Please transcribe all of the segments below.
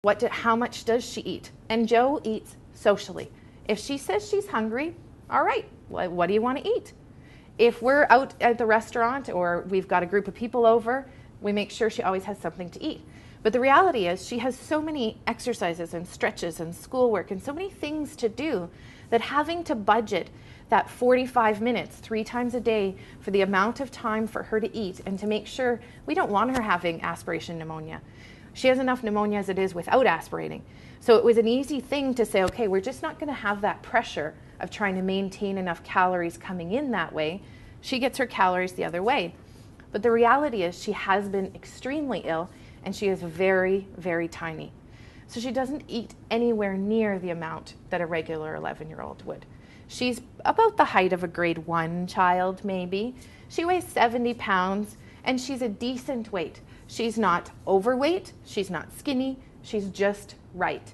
How much does she eat? And Jo eats socially. If she says she's hungry, all right, what do you want to eat? If we're out at the restaurant or we've got a group of people over, we make sure she always has something to eat. But the reality is she has so many exercises and stretches and schoolwork and so many things to do that having to budget that 45 minutes 3 times a day for the amount of time for her to eat and to make sure we don't want her having aspiration pneumonia. She has enough pneumonia as it is without aspirating. So it was an easy thing to say, okay, we're just not going to have that pressure of trying to maintain enough calories coming in that way. She gets her calories the other way. But the reality is she has been extremely ill and she is very, very tiny. So she doesn't eat anywhere near the amount that a regular 11-year-old would. She's about the height of a grade 1 child, maybe. She weighs 70 pounds and she's a decent weight. She's not overweight, she's not skinny, she's just right.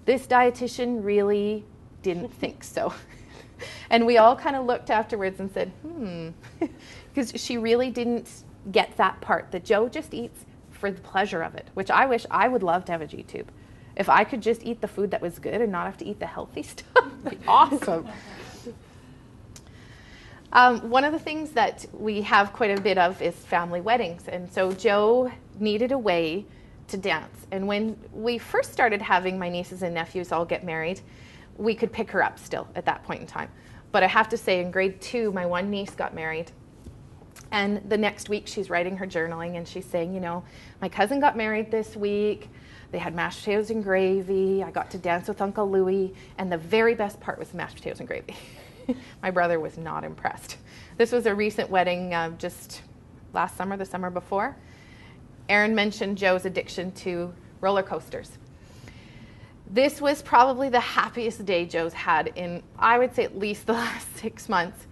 This dietitian really didn't think so. And we all kind of looked afterwards and said, because she really didn't get that part, that Jo just eats for the pleasure of it, which I wish I would love to have a G-tube. If I could just eat the food that was good and not have to eat the healthy stuff, it'd be awesome. One of the things that we have quite a bit of is family weddings. And so Jo needed a way to dance. And when we first started having my nieces and nephews all get married, we could pick her up still at that point in time. But I have to say, in grade 2, my one niece got married. And the next week she's writing her journaling and she's saying, you know, my cousin got married this week. They had mashed potatoes and gravy. I got to dance with Uncle Louie. And the very best part was the mashed potatoes and gravy. My brother was not impressed. This was a recent wedding just last summer, the summer before. Erin mentioned Jo's addiction to roller coasters. This was probably the happiest day Jo's had in, I would say, at least the last 6 months.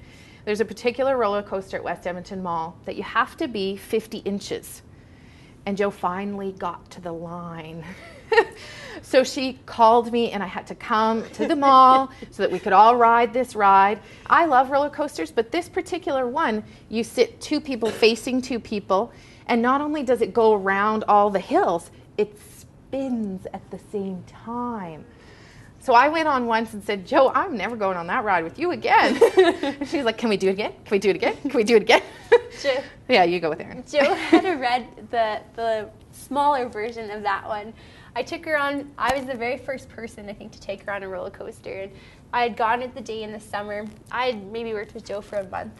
There's a particular roller coaster at West Edmonton Mall that you have to be 50 inches. And Jo finally got to the line. So she called me and I had to come to the mall so that we could all ride this ride. I love roller coasters, but this particular one, you sit 2 people facing 2 people, and not only does it go around all the hills, it spins at the same time. So I went on once and said, Jo, I'm never going on that ride with you again. And she's like, can we do it again? Can we do it again? Can we do it again? Jo, yeah, you go with Erin. Jo had read the smaller version of that one. I took her on, I was the very first person, I think, to take her on a roller coaster. And I had gone at the day in the summer. I had maybe worked with Jo for a month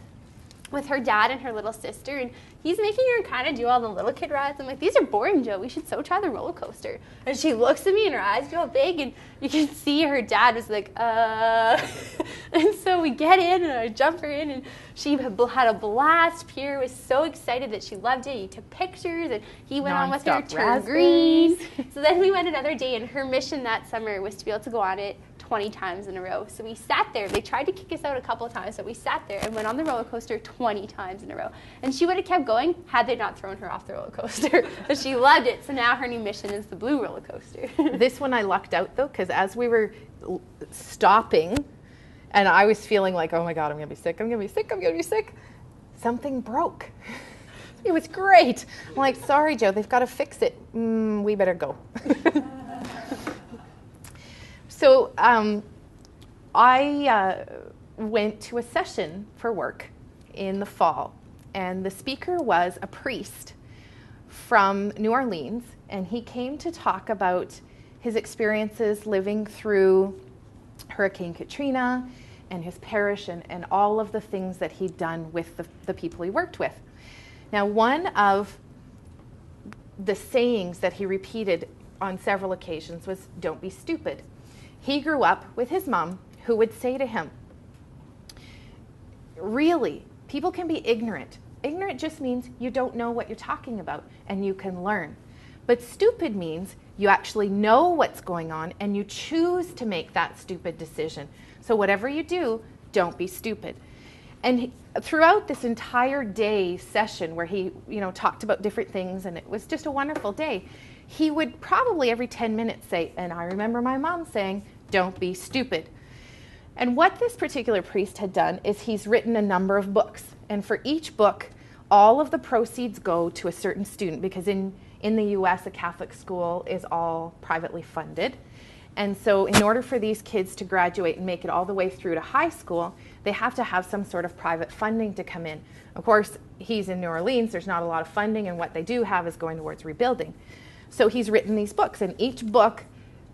with her dad and her little sister, and he's making her kind of do all the little kid rides. I'm like, these are boring, Jo. We should so try the roller coaster. And she looks at me and her eyes go big, and you can see her dad was like, And so we get in, and I jump her in, and she had a blast. Pierre was so excited that she loved it. He took pictures, and he went on with her turn green. So then we went another day, and her mission that summer was to be able to go on it 20 times in a row. So we sat there. They tried to kick us out a couple of times, but we sat there and went on the roller coaster 20 times in a row. And she would have kept going had they not thrown her off the roller coaster. But she loved it. So now her new mission is the blue roller coaster. This one I lucked out, though, because as we were stopping, and I was feeling like, oh my God, I'm going to be sick, I'm going to be sick, I'm going to be sick, something broke. It was great. I'm like, sorry, Jo, they've got to fix it. We better go. So I went to a session for work in the fall, and the speaker was a priest from New Orleans, and he came to talk about his experiences living through Hurricane Katrina and his parish and all of the things that he'd done with the people he worked with. Now, one of the sayings that he repeated on several occasions was, "Don't be stupid." He grew up with his mom, who would say to him, really, people can be ignorant. Ignorant just means you don't know what you're talking about and you can learn. But stupid means you actually know what's going on and you choose to make that stupid decision. So whatever you do, don't be stupid. And throughout this entire day session where he, talked about different things, and it was just a wonderful day, he would probably every 10 minutes say, and I remember my mom saying, don't be stupid. And what this particular priest had done is he's written a number of books. And for each book, all of the proceeds go to a certain student, because in In the US, a Catholic school is all privately funded. And so in order for these kids to graduate and make it all the way through to high school, they have to have some sort of private funding to come in. Of course, he's in New Orleans, there's not a lot of funding, and what they do have is going towards rebuilding. So he's written these books, and each book,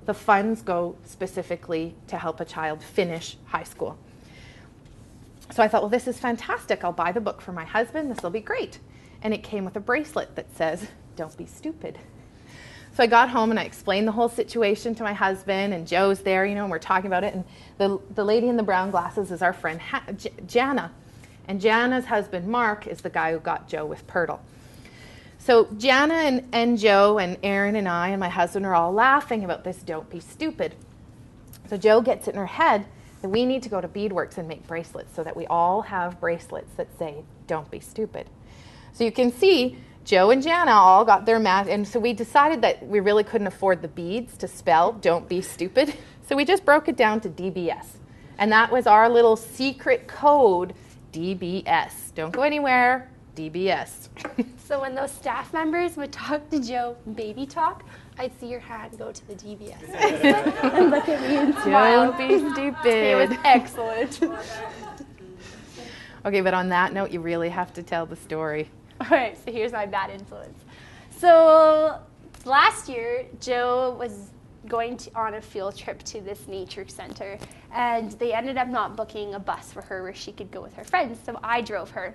the funds go specifically to help a child finish high school. So I thought, well, this is fantastic. I'll buy the book for my husband. This will be great. And it came with a bracelet that says, "Don't be stupid." So I got home and I explained the whole situation to my husband, and Joe's there, and we're talking about it. And the lady in the brown glasses is our friend Jana. And Jana's husband, Mark, is the guy who got Joe with Pirtle. So Jana and Joe and Aaron and I and my husband are all laughing about this "don't be stupid." So Joe gets it in her head that we need to go to Beadworks and make bracelets so that we all have bracelets that say "don't be stupid." So you can see Joe and Jana all got their math, and so we decided that we really couldn't afford the beads to spell "don't be stupid." So we just broke it down to DBS. And that was our little secret code, DBS. Don't go anywhere, DBS. So when those staff members would talk to Joe baby talk, I'd see your hand go to the DBS and look at me and smile. Don't be stupid. It was excellent. Okay, but on that note, you really have to tell the story. All right, so here's my bad influence. So last year, Joe was going on a field trip to this nature center, and they ended up not booking a bus for her where she could go with her friends, so I drove her.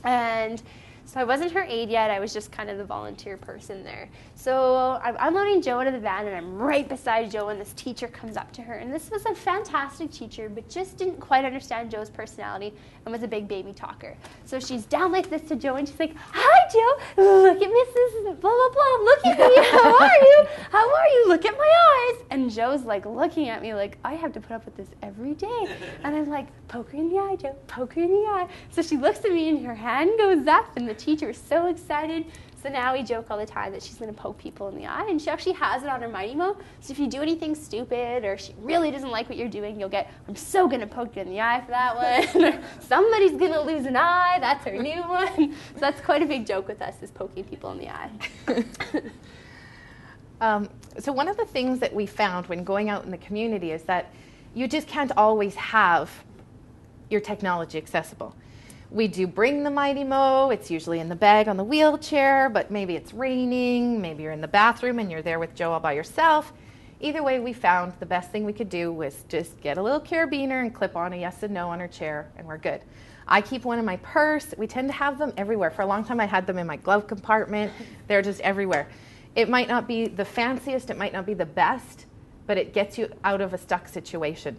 And so I wasn't her aide yet, I was just kind of the volunteer person there. So I'm unloading Joe out of the van, and I'm right beside Joe, and this teacher comes up to her. And this was a fantastic teacher, but just didn't quite understand Joe's personality and was a big baby talker. So she's down like this to Joe, and she's like, "Hi, Joe, look at Mrs. blah, blah, blah, look at me, how are you? How are you? Look at my eyes." And Joe's like looking at me like, I have to put up with this every day. And I'm like, "Poke her in the eye, Joe, poke her in the eye." So she looks at me, and her hand goes up, and the teacher is so excited. So now we joke all the time that she's going to poke people in the eye, and she actually has it on her Mighty Mo. So if you do anything stupid or she really doesn't like what you're doing, you'll get, "I'm so going to poke you in the eye for that one." Or, "Somebody's going to lose an eye." That's her new one. So that's quite a big joke with us, is poking people in the eye. So one of the things that we found when going out in the community is that you just can't always have your technology accessible. We do bring the Mighty Mo. It's usually in the bag on the wheelchair, but maybe it's raining, maybe you're in the bathroom and you're there with Joe all by yourself. Either way, we found the best thing we could do was just get a little carabiner and clip on a yes and no on her chair, and we're good. I keep one in my purse. We tend to have them everywhere. For a long time, I had them in my glove compartment. They're just everywhere. It might not be the fanciest, it might not be the best, but it gets you out of a stuck situation.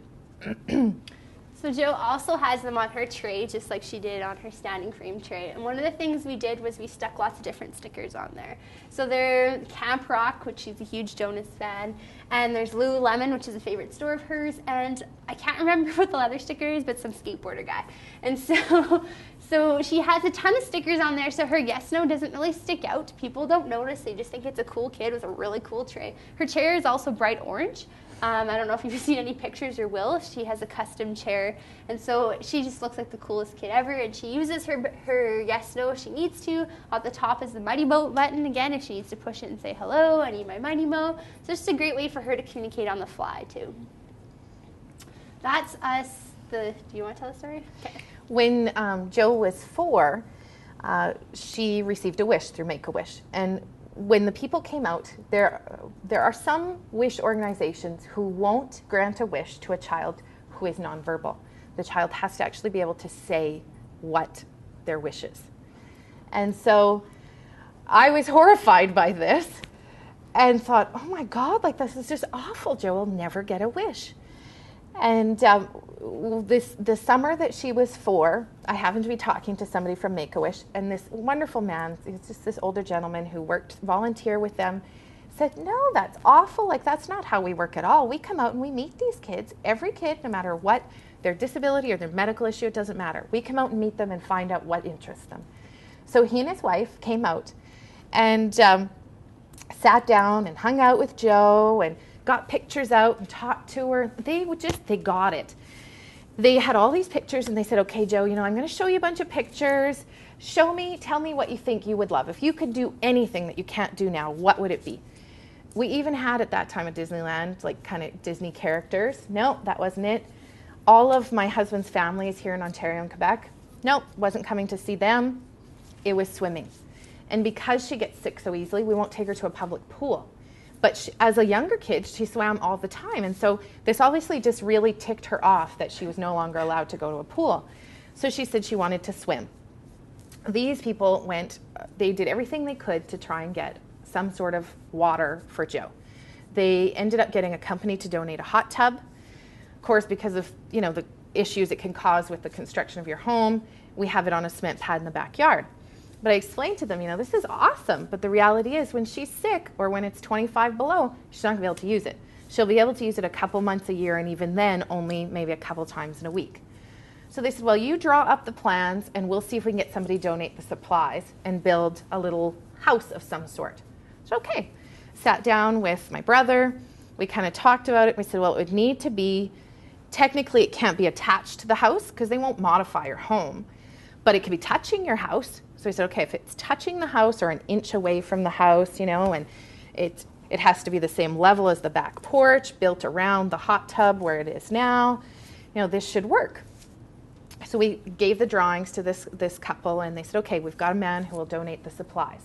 So Joe also has them on her tray, just like she did on her standing frame tray. And one of the things we did was we stuck lots of different stickers on there. So there's Camp Rock, which she's a huge Jonas fan, and there's Lululemon, which is a favorite store of hers, and I can't remember what the other sticker is, but some skateboarder guy. And so she has a ton of stickers on there, so her yes-no doesn't really stick out. People don't notice, they just think it's a cool kid with a really cool tray. Her chair is also bright orange. I don't know if you've seen any pictures or will. She has a custom chair, and so she just looks like the coolest kid ever, and she uses her yes-no if she needs to. At the top is the Mighty Mo button, again, if she needs to push it and say, "Hello, I need my Mighty Mo." So it's just a great way for her to communicate on the fly, too. That's us. Do you want to tell the story? Okay. When Joe was 4, she received a wish through Make-A-Wish, and when the people came out, there are some wish organizations who won't grant a wish to a child who is nonverbal. The child has to actually be able to say what their wish is. And so I was horrified by this and thought, oh my God, like this is just awful. Joe will never get a wish. And the summer that she was 4, I happened to be talking to somebody from Make-A-Wish, and this wonderful man, he's just this older gentleman who worked volunteer with them, said, "No, that's awful. Like, that's not how we work at all. We come out and we meet these kids. Every kid, no matter what their disability or their medical issue, it doesn't matter. We come out and meet them and find out what interests them." So he and his wife came out and sat down and hung out with Joe and got pictures out and talked to her. They got it. They had all these pictures, and they said, "Okay, Joe, I'm going to show you a bunch of pictures. tell me what you think you would love. If you could do anything that you can't do now, what would it be? We even had at that time at Disneyland, like kind of Disney characters. No, that wasn't it. All of my husband's family is here in Ontario and Quebec. Nope, wasn't coming to see them. It was swimming. And because she gets sick so easily, we won't take her to a public pool. But she, as a younger kid, she swam all the time. And so this obviously just really ticked her off that she was no longer allowed to go to a pool. So she said she wanted to swim. These people went, they did everything they could to try and get some sort of water for Jo. They ended up getting a company to donate a hot tub. Of course, because of, you know, the issues it can cause with the construction of your home, we have it on a cement pad in the backyard. But I explained to them, you know, this is awesome, but the reality is when she's sick or when it's 25 below, she's not going to be able to use it. She'll be able to use it a couple months a year, and even then only maybe a couple times in a week. So they said, well, you draw up the plans and we'll see if we can get somebody to donate the supplies and build a little house of some sort. So okay, sat down with my brother, we kind of talked about it. We said, well, it would need to be, technically it can't be attached to the house because they won't modify your home, but it could be touching your house. So we said, okay, if it's touching the house or an inch away from the house, you know, and it has to be the same level as the back porch, built around the hot tub where it is now, you know, this should work. So we gave the drawings to this couple, and they said, okay, we've got a man who will donate the supplies.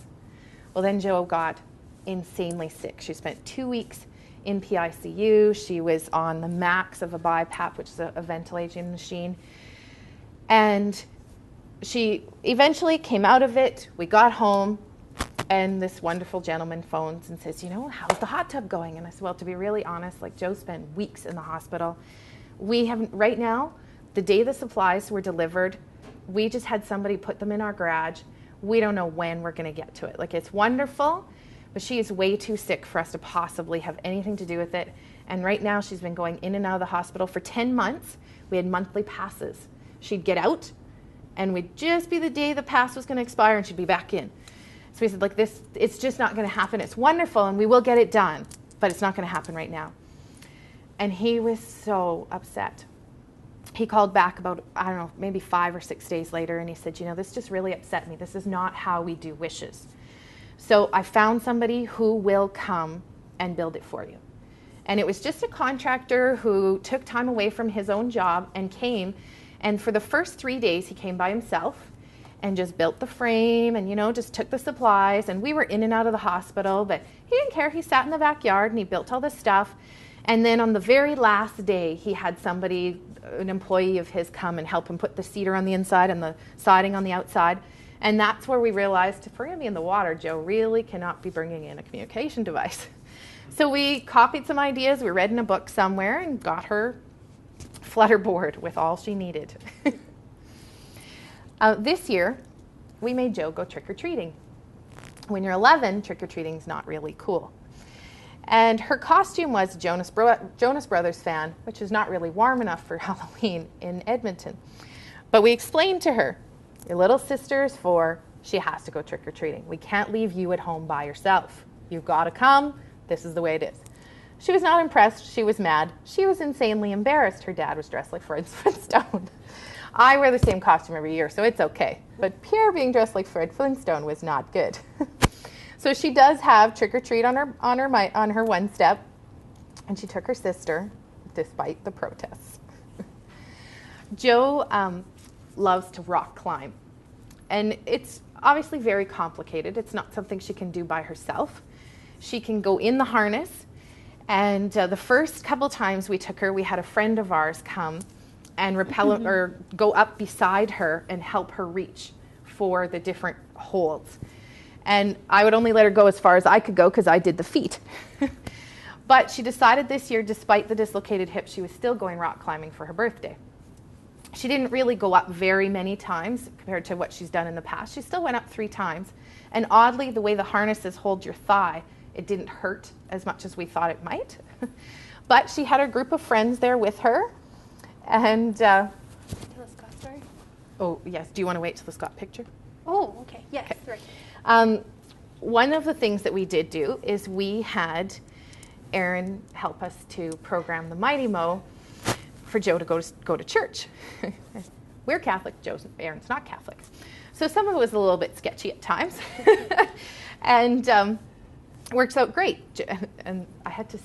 Well, then Jo got insanely sick. She spent 2 weeks in PICU. She was on the max of a BiPAP, which is a ventilation machine. And she eventually came out of it. We got home, and this wonderful gentleman phones and says, you know, how's the hot tub going? And I said, well, to be really honest, like Jo spent weeks in the hospital. We haven't, right now, the day the supplies were delivered, we just had somebody put them in our garage. We don't know when we're going to get to it. Like, it's wonderful, but she is way too sick for us to possibly have anything to do with it. And right now she's been going in and out of the hospital for 10 months. We had monthly passes. She'd get out, and we'd just be the day the pass was going to expire, and she'd be back in. So we said, like, this, it's just not going to happen. It's wonderful, and we will get it done, but it's not going to happen right now. And he was so upset. He called back about, I don't know, maybe 5 or 6 days later, and he said, you know, this just really upset me. This is not how we do wishes. So I found somebody who will come and build it for you. And it was just a contractor who took time away from his own job and came. And for the first 3 days, he came by himself and just built the frame and, you know, just took the supplies. And we were in and out of the hospital, but he didn't care. He sat in the backyard and he built all this stuff. And then on the very last day, he had somebody, an employee of his, come and help him put the cedar on the inside and the siding on the outside. And that's where we realized, if we're going to be in the water, Jo really cannot be bringing in a communication device. So we copied some ideas, we read in a book somewhere, and got her Flutterboard with all she needed. This year, we made Jo go trick-or-treating. When you're 11, trick-or-treating is not really cool. And her costume was Jonas Brothers fan, which is not really warm enough for Halloween in Edmonton. But we explained to her, your little sister is 4, she has to go trick-or-treating. We can't leave you at home by yourself. You've got to come. This is the way it is. She was not impressed. She was mad. She was insanely embarrassed. Her dad was dressed like Fred Flintstone. I wear the same costume every year, so it's okay. But Pierre being dressed like Fred Flintstone was not good. So she does have trick-or-treat on her one step, and she took her sister, despite the protests. Jo loves to rock climb, and it's obviously very complicated. It's not something she can do by herself. She can go in the harness, and the first couple times we took her, we had a friend of ours come and rappel or go up beside her and help her reach for the different holds. And I would only let her go as far as I could go because I did the feet. But she decided this year, despite the dislocated hip, she was still going rock climbing for her birthday. She didn't really go up very many times compared to what she's done in the past. She still went up 3 times. And oddly, the way the harnesses hold your thigh, it didn't hurt as much as we thought it might. But she had a group of friends there with her. And Tell the Scott story. Oh, yes. Do you want to wait till the Scott picture? Oh, okay. Yes, Okay. right. One of the things that we did do is we had Aaron help us to program the Mighty Mo for Jo to go to church. We're Catholic, Aaron's not Catholic. So some of it was a little bit sketchy at times. And works out great. And I had to